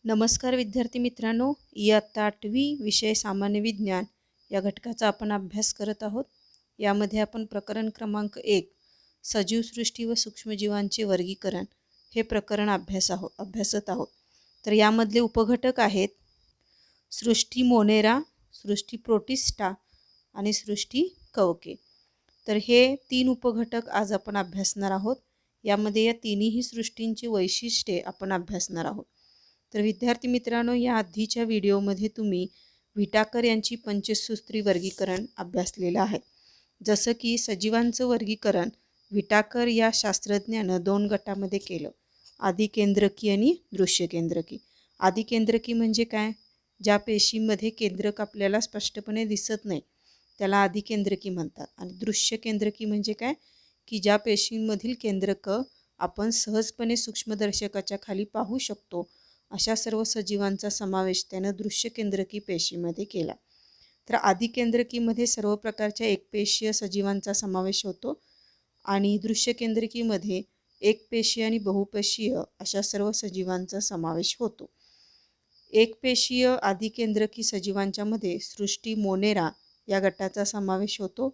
नमस्कार विद्यार्थी मित्रांनो, इयत्ता 8वी विषय सामान्य विज्ञान या घटकाचा आपण अभ्यास करत आहोत. यामध्ये आपण प्रकरण क्रमांक 1 सजीवसृष्टी व सूक्ष्मजीवांचे वर्गीकरण हे प्रकरण अभ्यासत आहोत. तर यामधले उपघटक आहेत सृष्टी मोनेरा, सृष्टी प्रोटिस्टा आणि सृष्टी कवके. तर हे 3 उपघटक आज आपण अभ्यासणार आहोत. यामध्ये या तिन्ही सृष्टींची वैशिष्ट्ये आपण अभ्यासणार आहोत. तर विद्यार्थी मित्रांनो, या आधीच्या व्हिडिओमध्ये तुम्ही व्हिटाकर यांची पंचसूत्री वर्गीकरण अभ्यासलेलं आहे. जसं की सजीवांचं वर्गीकरण व्हिटाकर या शास्त्रज्ञानं 2 गटामध्ये केलं, आदिकेंद्रकी आणि दृश्यकेंद्रकी. आदिकेंद्रकी म्हणजे काय? ज्या पेशीमध्ये केंद्रक आपल्याला स्पष्टपणे दिसत नाही त्याला आदिकेंद्रकी म्हणतात. आणि दृश्यकेंद्रकी म्हणजे काय? की ज्या पेशींमधील केंद्रक आपण सहजपणे सूक्ष्मदर्शकाच्या खाली पाहू शकतो, अशा सर्व सजीवांचा समावेश त्यानं दृश्यकेंद्रकी पेशीमध्ये केला. तर आदिकेंद्रकीमध्ये सर्व प्रकारच्या एकपेशीय सजीवांचा समावेश होतो आणि दृश्यकेंद्रकीमध्ये एकपेशीय आणि बहुपेशीय अशा सर्व सजीवांचा समावेश होतो. एकपेशीय आदिकेंद्रकी सजीवांच्या मध्ये सृष्टी मोनेरा या गटाचा समावेश होतो.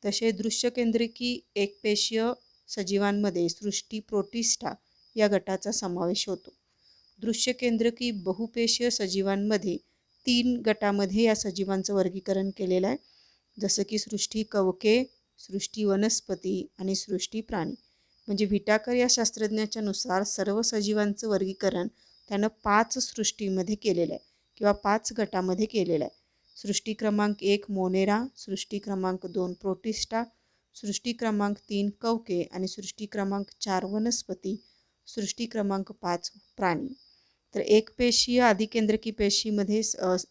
तसे दृश्यकेंद्रकी एकपेशीय सजीवांमध्ये सृष्टी प्रोटिस्टा या गटाचा समावेश होतो. दृश्यकेंद्रकी बहुपेशीय सजीवांमध्ये 3 गटामध्ये या सजीवांचं वर्गीकरण केलेलं आहे. जसं की सृष्टी कवके, सृष्टी वनस्पती आणि सृष्टी प्राणी. म्हणजे व्हिटाकर या शास्त्रज्ञाच्या नुसार सर्व सजीवांचं वर्गीकरण त्यानं 5 सृष्टीमध्ये केलेलं आहे किंवा 5 गटामध्ये केलेलं आहे. सृष्टी क्रमांक 1 मोनेरा, सृष्टी क्रमांक 2 प्रोटिस्टा, सृष्टी क्रमांक 3 कवके आणि सृष्टी क्रमांक 4 वनस्पती, सृष्टी क्रमांक 5 प्राणी. तर एकपेशीय आदिकेंद्रकी पेशीमध्ये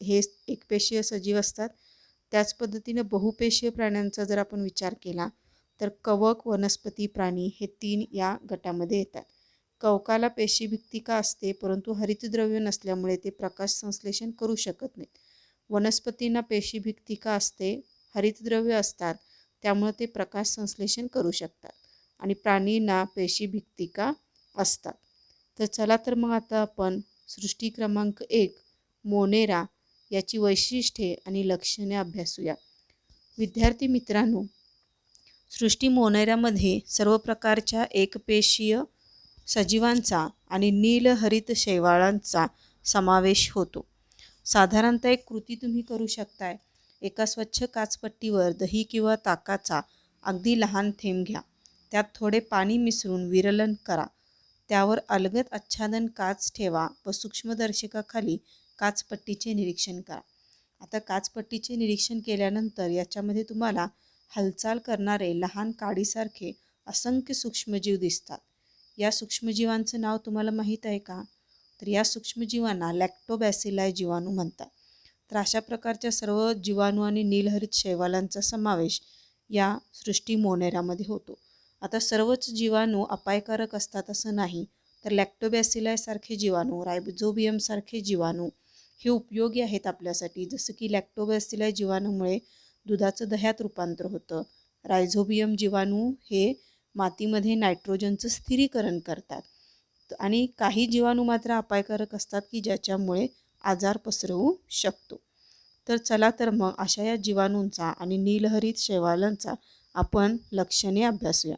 हे एकपेशीय सजीव असतात. त्याच पद्धतीनं बहुपेशीय प्राण्यांचा जर आपण विचार केला तर कवक, वनस्पती, प्राणी हे 3 या गटामध्ये येतात. कवकाला पेशीभित्तिका असते, परंतु हरितद्रव्य नसल्यामुळे ते प्रकाश संश्लेषण करू शकत नाहीत. वनस्पतींना पेशीभित्तिका असते, हरितद्रव्य असतात, त्यामुळे ते प्रकाश संश्लेषण करू शकतात. आणि प्राणींना पेशीभित्तिका असतात. तर चला तर मग आता आपण सृष्टी क्रमांक 1 मोनेरा याची वैशिष्ट्ये आणि लक्षणे अभ्यासूया. विद्यार्थी मित्रांनो, सृष्टी मोनेरामध्ये सर्व प्रकारच्या एकपेशीय सजीवांचा आणि नीलहरित शैवाळांचा समावेश होतो. साधारणतः एक कृती तुम्ही करू शकताय. एका स्वच्छ काचपट्टीवर दही किंवा ताकाचा अगदी लहान थेंब घ्या. त्यात थोडे पाणी मिसळून विरलन करा. त्यावर अलगद आच्छादन काच ठेवा व सूक्ष्मदर्शकाखाली काचपट्टीचे निरीक्षण करा. आता काचपट्टीचे निरीक्षण केल्यानंतर याच्यामध्ये तुम्हाला हालचाल करणारे लहान काडीसारखे असंख्य सूक्ष्मजीव दिसतात. या सूक्ष्मजीवांचं नाव तुम्हाला माहीत आहे का? तर या सूक्ष्मजीवांना लॅक्टोबॅसिलाई जीवाणू म्हणतात. तर अशा प्रकारच्या सर्व जीवाणू आणि नीलहरित शैवालांचा समावेश या सृष्टी मोनेरामध्ये होतो. आता सर्वच जीवाणू अपायकारक असतात असं नाही. तर लॅक्टोबॅसिलाई सारखे जीवाणू, रायझोबियम सारखे जीवाणू हे उपयोगी आहेत आपल्यासाठी. जसं की लॅक्टोबॅसिलाई जीवाणूमुळे दुधाचं दह्यात रूपांतर होतं. रायझोबियम जीवाणू हे मातीमध्ये नायट्रोजनचं स्थिरीकरण करतात. आणि काही जीवाणू मात्र अपायकारक असतात की ज्याच्यामुळे आजार पसरवू शकतो. तर चला तर मग अशा या जीवाणूंचा आणि नीलहरित शैवालांचा आपण लक्षणे अभ्यासूया.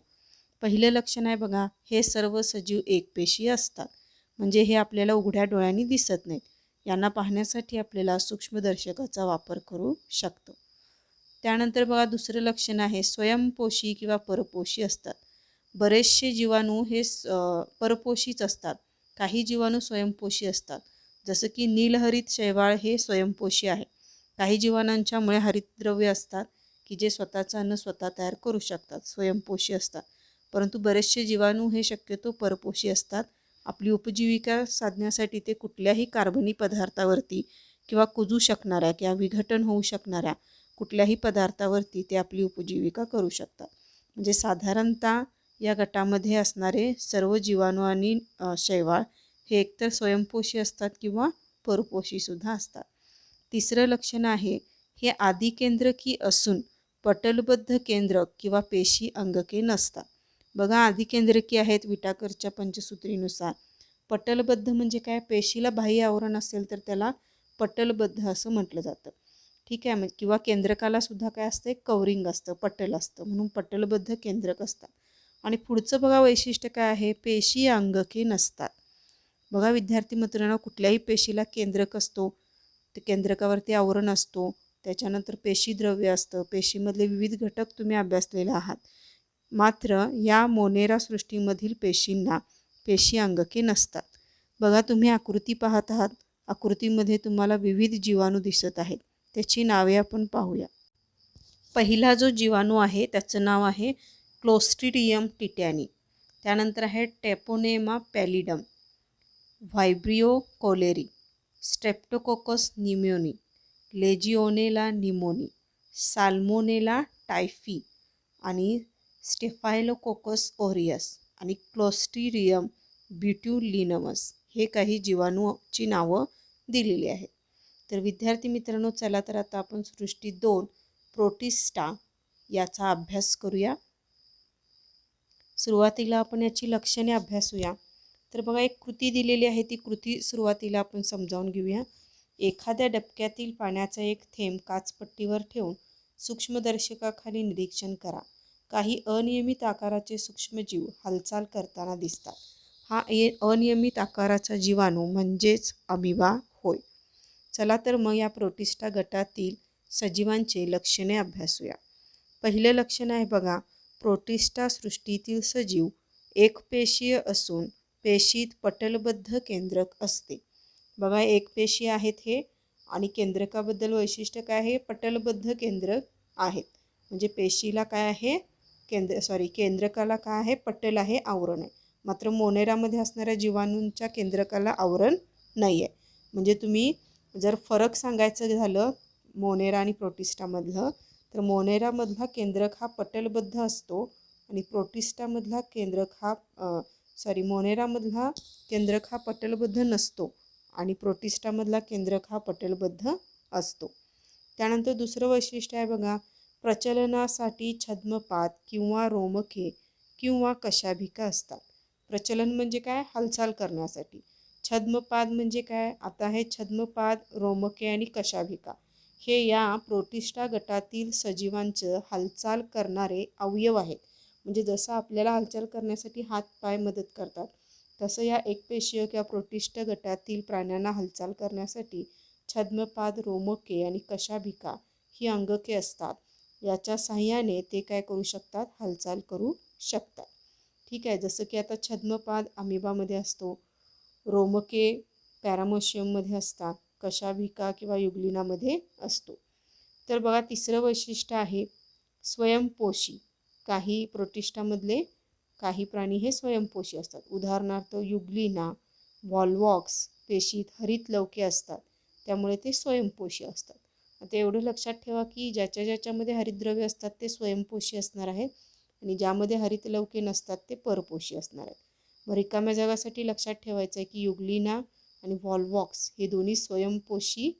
पहिलं लक्षण आहे बघा, हे सर्व सजीव एकपेशीय असतात. म्हणजे हे आपल्याला उघड्या डोळ्यांनी दिसत नाहीत. यांना पाहण्यासाठी आपल्याला सूक्ष्मदर्शकाचा वापर करू शकतो. त्यानंतर बघा दुसरं लक्षण आहे स्वयंपोषी किंवा परपोषी असतात. बरेचसे जीवाणू हे परपोषीच असतात. काही जीवाणू स्वयंपोषी असतात. जसं की नीलहरित शैवाळ हे स्वयंपोषी आहे. काही जीवाणूंच्यामुळे हरितद्रव्य असतात की जे स्वतःचं अन्न स्वतः तयार करू शकतात, स्वयंपोषी असतात. परंतु बरेचसे जीवाणू हे शक्यतो परपोषी असतात. आपली उपजीविका साधण्यासाठी ते कुठल्याही कार्बनी पदार्थावरती किंवा कुजू शकणाऱ्या किंवा विघटन होऊ शकणाऱ्या कुठल्याही पदार्थावरती ते आपली उपजीविका करू शकतात. म्हणजे साधारणतः या गटामध्ये असणारे सर्व जीवाणू आणि शैवाळ हे एकतर स्वयंपोषी असतात किंवा परपोषीसुद्धा असतात. तिसरं लक्षण आहे हे आदिकेंद्रकी असून पटलबद्ध केंद्रक किंवा पेशी अंगके नसतात. बघा आदिकेंद्रकी आहेत व्हिटाकरच्या पंचसूत्रीनुसार, पटलबद्ध म्हणजे काय, पेशीला बाह्य आवरण असेल तर त्याला पटलबद्ध असं म्हटलं जातं. ठीक आहे, म्हणजे किंवा केंद्रकाला सुद्धा काय असतं, कवरिंग असतं, पटल असतं, म्हणून पटलबद्ध केंद्रक असतात. आणि पुढचं बघा वैशिष्ट्य काय आहे, पेशी अंगके नसतात. बघा विद्यार्थी मित्रांनो, कुठल्याही पेशीला केंद्रक असतो, ते केंद्रकावरती आवरण असतो, त्याच्यानंतर पेशीद्रव्य असतं, पेशीमधले विविध घटक तुम्ही अभ्यासलेले आहात. मात्र या मोनेरा सृष्टीमधील पेशींना पेशी अंगके नसतात. बघा तुम्ही आकृती पाहत आहात, आकृतीमध्ये तुम्हाला विविध जीवाणू दिसत आहेत. त्याची नावे आपण पाहूया. पहिला जो जीवाणू आहे त्याचं नाव आहे क्लोस्ट्रिडियम टिटॅनी. त्यानंतर आहे Treponema pallidum, Vibrio cholerae, Streptococcus pneumoniae, Legionella pneumoniae, Salmonella typhi आणि स्टेफायलोकोकस ओरियस आणि क्लोस्ट्रिडियम ब्युट्युलिनमस हे काही जीवाणूची नावं दिलेली आहेत. तर विद्यार्थी मित्रांनो, चला तर आता आपण सृष्टी 2 प्रोटिस्टा याचा अभ्यास करूया. सुरुवातीला आपण याची लक्षणे अभ्यासूया. तर बघा एक कृती दिलेली आहे, ती कृती सुरुवातीला आपण समजावून घेऊया. एखाद्या डबक्यातील पाण्याचा एक थेंब काचपट्टीवर ठेवून सूक्ष्मदर्शकाखाली निरीक्षण करा. काही अनियमित आकाराचे सूक्ष्मजीव हालचाल करताना दिसतात. हा अनियमित आकाराचा जीवाणू म्हणजेच अमिबा होय. चला तर मग या प्रोटिस्टा गटातील सजीवांचे लक्षणे अभ्यासूया. पहिलं लक्षण आहे बघा, प्रोटिस्टा सृष्टीतील सजीव एकपेशीय असून पेशीत पटलबद्ध केंद्रक असते. बघा एकपेशी आहेत हे, आणि केंद्रकाबद्दल वैशिष्ट्य काय आहे, पटलबद्ध केंद्रक आहेत. म्हणजे पेशीला काय आहे, केंद्रकाला काय आहे, पटल आहे, आवरण आहे. मात्र मोनेरामध्ये असणाऱ्या जीवाणूंच्या केंद्रकाला आवरण नाही आहे. म्हणजे तुम्ही जर फरक सांगायचं झालं मोनेरा आणि प्रोटिस्टामधलं, तर मोनेरामधला केंद्रक हा पटलबद्ध असतो आणि प्रोटिस्टामधला केंद्रक हा मोनेरामधला केंद्रक हा पटलबद्ध नसतो आणि प्रोटिस्टामधला केंद्रक हा पटलबद्ध असतो. त्यानंतर दुसरं वैशिष्ट्य आहे बघा, प्रचलनासाठी छद्मपाद किंवा रोमके किंवा कशाभिका असतात. प्रचलन म्हणजे काय, हालचाल करण्यासाठी. छद्मपाद म्हणजे काय, आता हे छद्मपाद, रोमके आणि कशाभिका हे या प्रोटिस्टा गटातील सजीवांचं हालचाल करणारे अवयव आहेत. म्हणजे जसं आपल्याला हालचाल करण्यासाठी हात पाय मदत करतात, तसं या एकपेशीय किंवा प्रोटिस्ट गटातील प्राण्यांना हालचाल करण्यासाठी छद्मपाद, रोमके आणि कशाभिका ही अंगके असतात. याच्या साहाय्याने ते काय करू शकतात, हालचाल करू शकतात. ठीक आहे, जसं की आता छद्मपाद अमिबामध्ये असतो, रोमके पॅरामोशियममध्ये असतात, कशाभिका किंवा युग्लिनामध्ये असतो. तर बघा तिसरं वैशिष्ट्य आहे स्वयंपोषी. काही प्रोटिस्टामधले काही प्राणी हे स्वयंपोषी असतात. उदाहरणार्थ युग्लिना, व्हॉल्वॉक्स पेशीत हरित लवके असतात, त्यामुळे ते स्वयंपोषी असतात. आता एवढं लक्षात ठेवा की ज्याच्यामध्ये हरितद्रव्य असतात ते स्वयंपोषी असणार आहेत आणि ज्यामध्ये हरित लवके नसतात ते परपोषी असणार आहेत. मग रिकाम्या जगासाठी लक्षात ठेवायचं आहे की युग्लिना आणि व्हॉल्वॉक्स हे दोन्ही स्वयंपोषी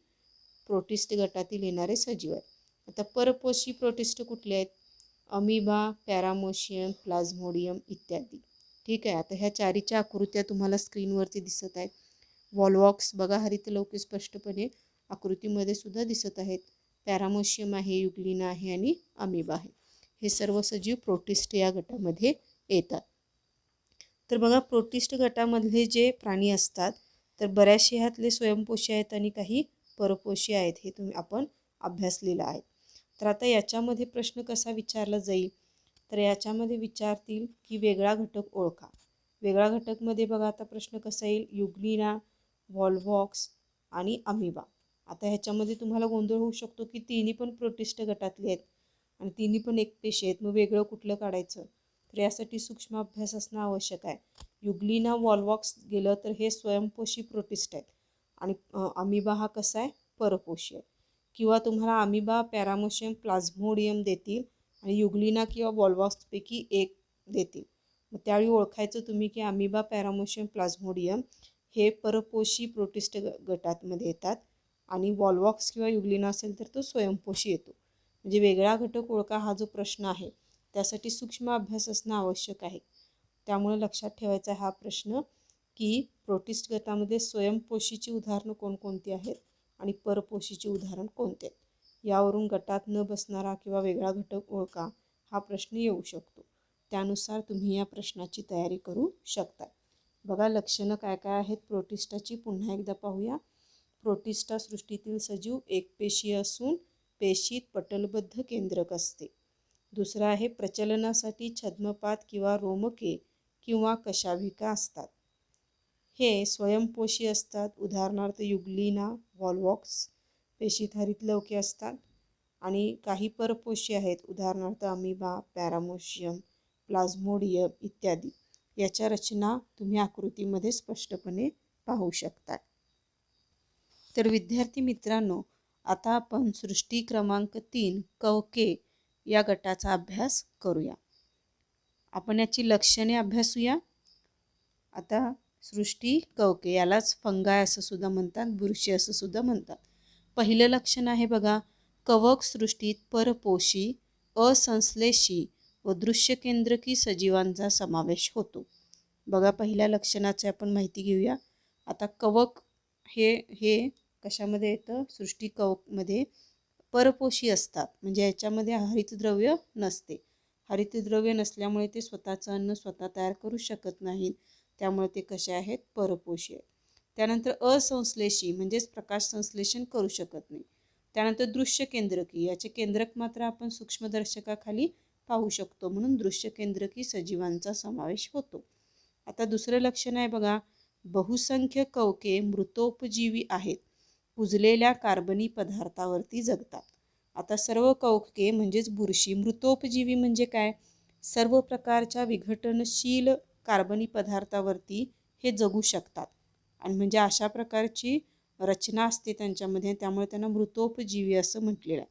प्रोटिस्ट गटातील येणारे सजीव आहेत. आता परपोषी प्रोटिस्ट कुठले आहेत, अमिबा, पॅरामोशियम, प्लाझ्मोडियम इत्यादी. ठीक आहे, आता ह्या चारीच्या आकृत्या तुम्हाला स्क्रीनवरती दिसत आहेत. व्हॉल्वॉक्स बघा हरितलवके स्पष्टपणे आकृतीमध्ये सुद्धा दिसत आहेत. पॅरामोशियम आहे, युग्लिना आहे आणि अमिबा आहे. हे सर्व सजीव प्रोटिस्ट या गटामध्ये येतात. तर बघा प्रोटिस्ट गटामधले जे प्राणी असतात तर बऱ्याचशे ह्यातले स्वयंपोषी आहेत आणि काही परपोषी आहेत, हे आपण अभ्यासलेलं आहे. तर आता याच्यामध्ये प्रश्न कसा विचारला जाईल, तर याच्यामध्ये विचारतील की वेगळा घटक ओळखा. वेगळा घटकमध्ये बघा आता प्रश्न कसा येईल, युग्लिना, व्हॉल्वॉक्स आणि अमिबा. आता ह्याच्यामध्ये तुम्हाला गोंधळ होऊ शकतो की तिन्ही पण प्रोटिस्ट गटातले आहेत आणि तिन्ही पण एकपेशी आहेत, मग वेगळं कुठलं काढायचं. तर यासाठी सूक्ष्म अभ्यास असणं आवश्यक आहे. युग्लिना, व्हॉल्वॉक्स गेलं तर हे स्वयंपोषी प्रोटिस्ट आहेत आणि अमिबा हा कसा आहे, परपोषी आहे. किंवा तुम्हाला अमिबा, पॅरामोशियम, प्लाझ्मोडियम देतील आणि युग्लिना किंवा व्हॉल्वॉक्सपैकी एक देतील. मग त्यावेळी ओळखायचं तुम्ही की अमिबा, पॅरामोशियम, प्लाझ्मोडियम हे परपोषी प्रोटिस्ट गटामध्ये येतात आणि व्हॉल्वॉक्स किंवा युग्लिना असेल तर तो स्वयंपोषी येतो. म्हणजे वेगळा घटक ओळखा हा जो प्रश्न आहे त्यासाठी सूक्ष्म अभ्यास असणं आवश्यक आहे. त्यामुळे लक्षात ठेवायचा हा प्रश्न की प्रोटिस्ट गटामध्ये स्वयंपोषीची उदाहरणं कोणकोणती आहेत आणि परपोषीची उदाहरण कोणते आहेत. यावरून गटात न बसणारा किंवा वेगळा घटक ओळखा हा प्रश्न येऊ शकतो. त्यानुसार तुम्ही या प्रश्नाची तयारी करू शकता. बघा लक्षणं काय काय आहेत प्रोटिस्टाची पुन्हा एकदा पाहूया. प्रोटिस्टा सृष्टीतील सजीव एकपेशीय असून पेशीत पटलबद्ध केंद्रक असते. दुसरं आहे प्रचलनासाठी छद्मपात किंवा रोमके किंवा कशाभिका असतात. हे स्वयंपोषी असतात. उदाहरणार्थ युग्लिना, व्हॉल्वॉक्स पेशीत हरितलवके असतात. आणि काही परपोषी आहेत. उदाहरणार्थ अमिबा, पॅरामोशियम, प्लाझ्मोडियम इत्यादी. याच्या रचना तुम्ही आकृतीमध्ये स्पष्टपणे पाहू शकता. तर विद्यार्थी मित्रांनो, आता आपण सृष्टी क्रमांक 3 कवके या गटाचा अभ्यास करूया. आपण याची लक्षणे अभ्यासूया. आता सृष्टी कवके यालाच फंगाय असं सुद्धा म्हणतात, बुरशी असं सुद्धा म्हणतात. पहिलं लक्षण आहे बघा, कवक सृष्टीत परपोषी, असंश्लेषी व दृश्यकेंद्रकी सजीवांचा समावेश होतो. बघा पहिल्या लक्षणाची आपण माहिती घेऊया. आता कवक हे कशामध्ये येतं? सृष्टी कवकमध्ये परपोषी असतात. म्हणजे याच्यामध्ये हरितद्रव्य नसते. हरितद्रव्य नसल्यामुळे ते स्वतःचं अन्न स्वतः तयार करू शकत नाहीत. त्यामुळे ते कसे आहेत? परपोषी आहेत. त्यानंतर असंश्लेषी म्हणजेच प्रकाश संश्लेषण करू शकत नाही. त्यानंतर दृश्यकेंद्रकी, याचे केंद्रक मात्र आपण सूक्ष्मदर्शकाखाली पाहू शकतो, म्हणून दृश्यकेंद्रकी सजीवांचा समावेश होतो. आता दुसरं लक्षण आहे बघा, बहुसंख्य कवके मृतोपजीवी आहेत. कुजलेल्या कार्बनी पदार्थावरती जगतात. आता सर्व कवके म्हणजेच बुरशी मृतोपजीवी म्हणजे काय? सर्व प्रकारच्या विघटनशील कार्बनी पदार्थावरती हे जगू शकतात. आणि म्हणजे अशा प्रकारची रचना असते त्यांच्यामध्ये, त्यामुळे त्यांना मृतोपजीवी असं म्हटलेलं आहे.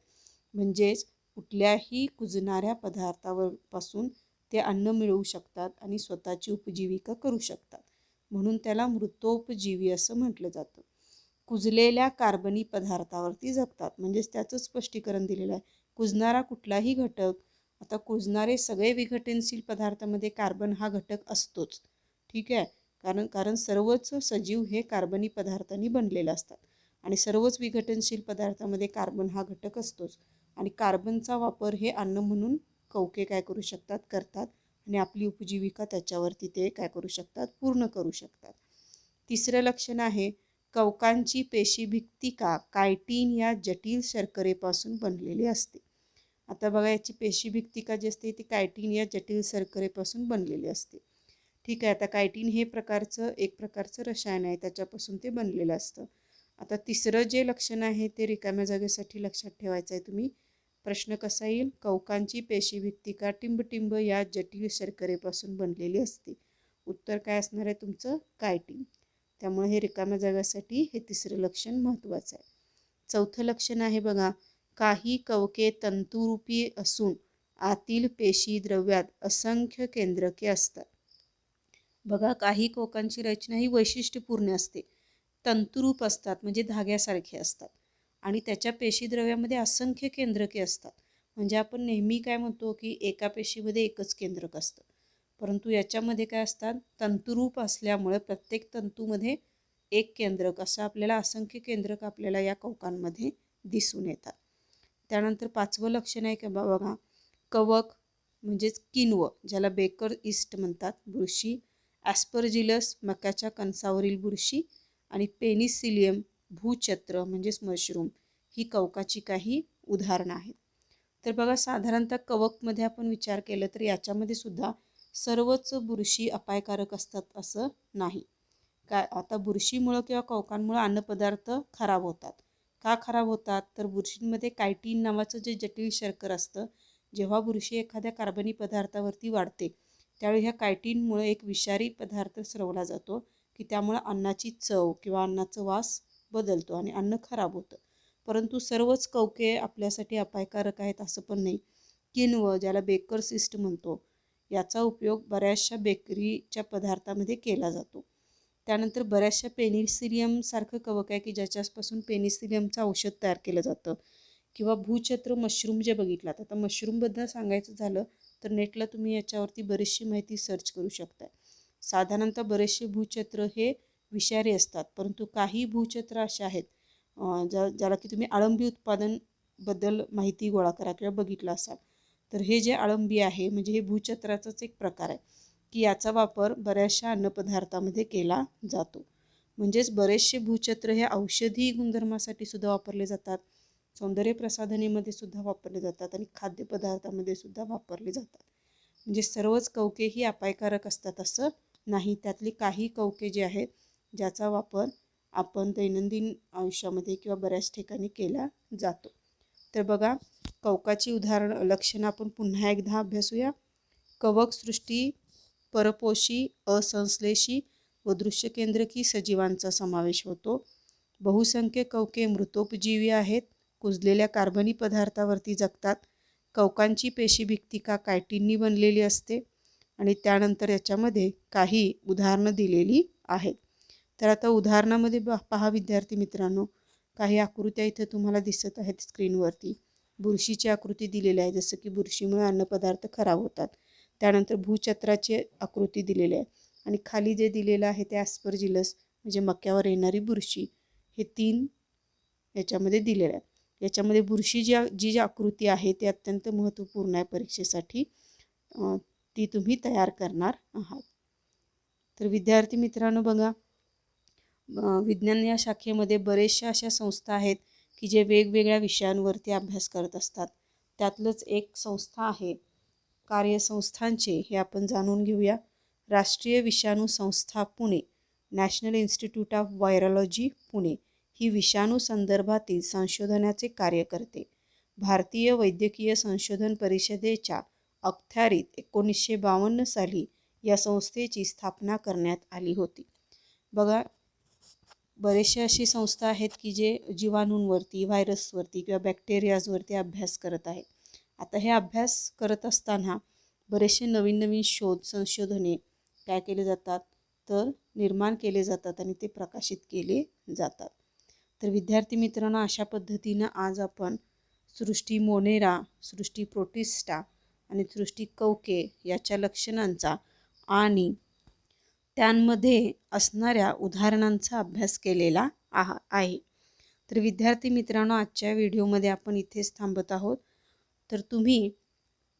म्हणजेच कुठल्याही कुजणाऱ्या पदार्थापासून ते अन्न मिळवू शकतात आणि स्वतःची उपजीविका करू शकतात, म्हणून त्याला मृतोपजीवी असं म्हटलं जातं. कुजलेल्या कार्बनी पदार्थावरती जगतात म्हणजेच त्याचं स्पष्टीकरण दिलेलं आहे. कुजणारा कुठलाही घटक, आता कुजणारे सगळे विघटनशील पदार्थामध्ये कार्बन हा घटक असतोच. ठीक आहे, कारण सर्वच सजीव हे कार्बनी पदार्थांनी बनलेले असतात आणि सर्वच विघटनशील पदार्थामध्ये कार्बन हा घटक असतोच. आणि कार्बनचा वापर हे अन्न म्हणून कवके काय करू शकतात? करतात. आणि आपली उपजीविका त्याच्यावरती ते काय करू शकतात? पूर्ण करू शकतात. तिसरं लक्षण आहे, कवकांची पेशीभित्तिका कायटिन या जटिल शर्करेपासून बनलेली असते. आता बघा याची पेशीभित्तिका जी असते ती कायटिन या जटिल शर्करेपासून बनलेली असते. ठीक आहे, आता कायटिन हे एक प्रकारचं रसायन आहे, त्याच्यापासून ते बनलेलं असतं. आता तिसरं जे लक्षण आहे ते रिकाम्या जागेसाठी लक्षात ठेवायचं आहे तुम्ही. प्रश्न कसा येईल? कवकांची पेशीभित्तिका टिंबटिंब या जटिल शर्करेपासून बनलेली असते. उत्तर काय असणार आहे तुमचं? कायटिन. त्यामुळे हे रिकाम्या जागासाठी हे तिसरं लक्षण महत्त्वाचं आहे. चौथं लक्षण आहे बघा, काही कवके तंतुरूपी असून आतील पेशी द्रव्यात असंख्य केंद्रके असतात. बघा काही कवकांची रचना ही वैशिष्ट्यपूर्ण असते. तंतुरूप असतात म्हणजे धाग्यासारखे असतात आणि त्याच्या पेशीद्रव्यामध्ये असंख्य केंद्रके असतात. म्हणजे आपण नेहमी काय म्हणतो की एका पेशीमध्ये एकच केंद्रक असतं, परंतु याच्यामध्ये काय असतात? तंतुरूप असल्यामुळे प्रत्येक तंतूमध्ये एक केंद्रक, असं आपल्याला असंख्य केंद्रक आपल्याला या कवकांमध्ये दिसून येतात. त्यानंतर पाचवं लक्षण आहे का बघा, कवक म्हणजेच किण्व, ज्याला बेकर ईस्ट म्हणतात, बुरशी, ॲस्परजिलस मकाच्या कणसावरील बुरशी आणि पेनिसिलियम भूछत्र म्हणजेच मशरूम ही कवकाची काही उदाहरणं आहेत. तर बघा साधारणतः कवकमध्ये आपण विचार केला तर याच्यामध्ये सुद्धा सर्वच बुरशी अपायकारक असतात असं नाही. काय आता बुरशीमुळं किंवा कवकांमुळं अन्नपदार्थ खराब होतात. का खराब होतात? तर बुरशींमध्ये कायटिन नावाचं जे जटिल शर्कर असतं, जेव्हा बुरशी एखाद्या कार्बनी पदार्थावरती वाढते त्यावेळी ह्या कायटिनमुळे एक विषारी पदार्थ स्रवला जातो की त्यामुळे अन्नाची चव किंवा अन्नाचा वास बदलतो आणि अन्न खराब होतं. परंतु सर्वच कवके आपल्यासाठी अपायकारक आहेत असं पण नाही. किण्व, ज्याला बेकर्स ईस्ट म्हणतो, याचा उपयोग बऱ्याचशा बेकरीच्या पदार्थामध्ये केला जातो. त्यानंतर बऱ्याचशा पेनिसिलियमसारखं कवक आहे की ज्याच्यापासून पेनिसिलियमचं औषध तयार केलं जातं. किंवा भूछत्र मशरूम जे बघितलात. आता मशरूमबद्दल सांगायचं झालं तर नेटला तुम्ही याच्यावरती बरीचशी माहिती सर्च करू शकता. साधारणतः बरेचसे भूछत्र हे विषारी असतात, परंतु काही भूछत्र असे आहेत ज्याला की तुम्ही अळंबी उत्पादन बद्दल माहिती गोळा करा किंवा बघितलं असाल. तर हे जे अळंबी आहे म्हणजे हे भूछत्राचाच एक प्रकार आहे की याचा वापर बऱ्याचशा अन्नपदार्थामध्ये केला जातो. म्हणजेच बरेचसे भूछत्र हे औषधी गुणधर्मासाठी सुद्धा वापरले जातात, सौंदर्य प्रसाधनेमध्ये सुद्धा वापरले जातात आणि खाद्यपदार्थामध्ये सुद्धा वापरले जातात. म्हणजे सर्वच कवके ही अपायकारक असतात असं नाही. त्यातली काही कवके जे आहेत ज्याचा वापर आपण दैनंदिन आयुष्यामध्ये किंवा बऱ्याच ठिकाणी केला जातो. तर बघा, कवकाची लक्षणं आपण पुन्हा एकदा अभ्यासूया. कवक सृष्टी परपोषी, असंश्लेषी व दृश्यकेंद्रकी सजीवांचा समावेश होतो. बहुसंख्य कवके मृतोपजीवी आहेत, कुजलेल्या कार्बनी पदार्थावरती जगतात. कवकांची पेशीभित्तिका कायटिननी बनलेली असते आणि त्यानंतर याच्यामध्ये काही उदाहरणं दिलेली आहेत. तर आता उदाहरणामध्ये पहा विद्यार्थी मित्रांनो, काही आकृत्या इथे तुम्हाला दिसत आहेत स्क्रीनवरती. बुरशीची आकृती दिलेली आहे, जसं की बुरशीमुळे अन्नपदार्थ खराब होतात. त्यानंतर भूछत्राची आकृती दिलेली आहे आणि खाली जे दिलेलं आहे ते ॲस्परजिलस म्हणजे मक्यावर येणारी बुरशी, हे 3 याच्यामध्ये दिलेलं आहे. याच्यामध्ये बुरशी जी आकृती आहे ती अत्यंत महत्त्वपूर्ण आहे परीक्षेसाठी, ती तुम्ही तयार करणार आहात. तर विद्यार्थी मित्रांनो बघा, विज्ञान या शाखेमध्ये बरेचशा अशा संस्था आहेत की जे वेगवेगळ्या विषयांवरती अभ्यास करत असतात. त्यातलंच एक संस्था आहे कार्यसंस्थांचे, हे आपण जाणून घेऊया. राष्ट्रीय विषाणू संस्था Pune, national institute of virology Pune ही विषाणू संदर्भातील संशोधनाचे कार्य करते. भारतीय वैद्यकीय संशोधन परिषदेच्या अखत्यारीत 1952 साली या संस्थेची स्थापना करण्यात आली होती. बघा, बरेचसे अशी संस्था आहेत की जे जीवाणूंवरती, व्हायरसवरती किंवा बॅक्टेरियाजवरती अभ्यास करत आहे. आता हे अभ्यास करत असताना बरेचसे नवीन नवीन संशोधने काय केले जातात तर निर्माण केले जातात आणि ते प्रकाशित केले जातात. तर विद्यार्थी मित्रांनो, अशा पद्धतीनं आज आपण सृष्टी मोनेरा, सृष्टी प्रोटिस्टा आणि सृष्टी कवके याच्या लक्षणांचा आणि त्यांमध्ये असणाऱ्या उदाहरणांचा अभ्यास केलेला आहे. तर विद्यार्थी मित्रांनो, आजच्या व्हिडिओमध्ये आपण इथेच थांबत आहोत. तर तुम्ही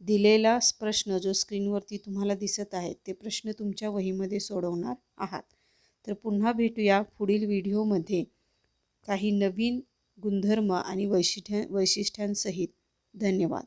दिलेला प्रश्न जो स्क्रीनवरती तुम्हाला दिसत आहे ते प्रश्न तुमच्या वहीमध्ये सोडवणार आहात. तर पुन्हा भेटूया पुढील व्हिडिओमध्ये काही नवीन गुणधर्म आणि वैशिष्ट्यांसहित. धन्यवाद.